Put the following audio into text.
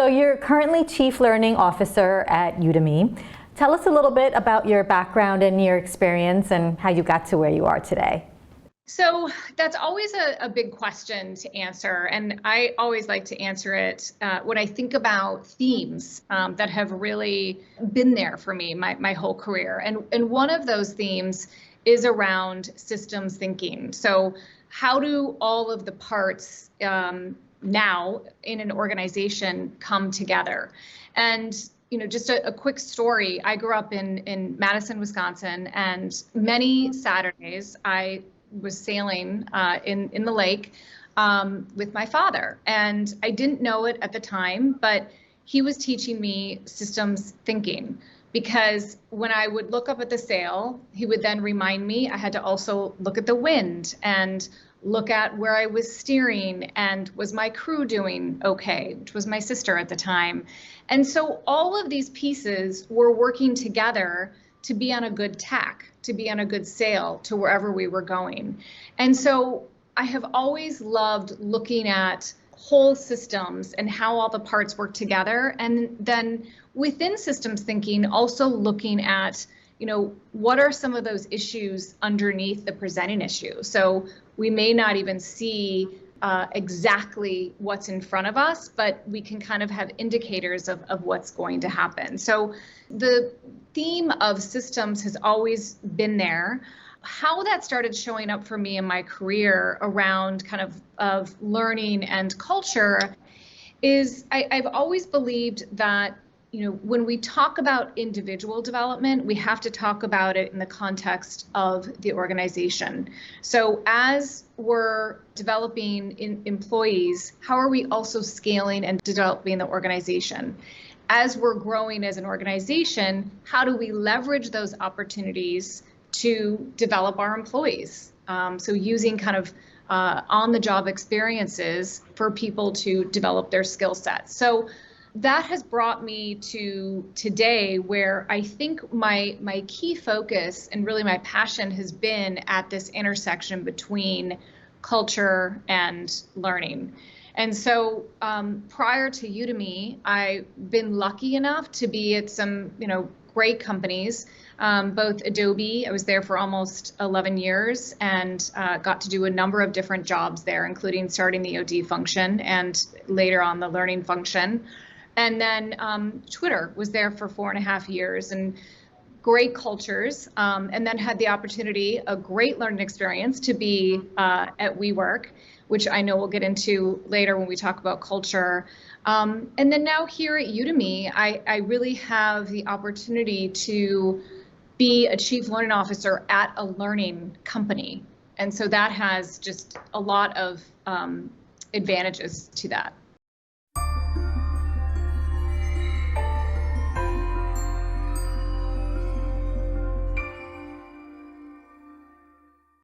So you're currently Chief Learning Officer at Udemy. Tell us a little bit about your background and your experience and how you got to where you are today. So that's always a big question to answer, and I always like to answer it when I think about themes that have really been there for me my whole career. And one of those themes is around systems thinking. So how do all of the parts now in an organization come together? And just a quick story. I grew up in Madison, Wisconsin, and many Saturdays I was sailing in the lake with my father. And I didn't know it at the time, but he was teaching me systems thinking, because when I would look up at the sail, he would then remind me I had to also look at the wind and look at where I was steering and was my crew doing okay, which was my sister at the time. And so all of these pieces were working together to be on a good tack, to be on a good sail to wherever we were going. And so I have always loved looking at whole systems and how all the parts work together. And then within systems thinking, also looking at, what are some of those issues underneath the presenting issue? So we may not even see exactly what's in front of us, but we can kind of have indicators of what's going to happen. So the theme of systems has always been there. How that started showing up for me in my career around kind of learning and culture is I've always believed that when we talk about individual development, we have to talk about it in the context of the organization. So as we're developing employees, how are we also scaling and developing the organization? As we're growing as an organization, how do we leverage those opportunities to develop our employees? So using kind of on-the-job experiences for people to develop their skill sets. So that has brought me to today, where I think my key focus and really my passion has been at this intersection between culture and learning. And so prior to Udemy, I've been lucky enough to be at some great companies, both Adobe. I was there for almost 11 years and got to do a number of different jobs there, including starting the OD function and later on the learning function. And then Twitter was there for 4.5 years, and great cultures, and then had the opportunity, a great learning experience, to be at WeWork, which I know we'll get into later when we talk about culture. And then now here at Udemy, I really have the opportunity to be a chief learning officer at a learning company. And so that has just a lot of advantages to that.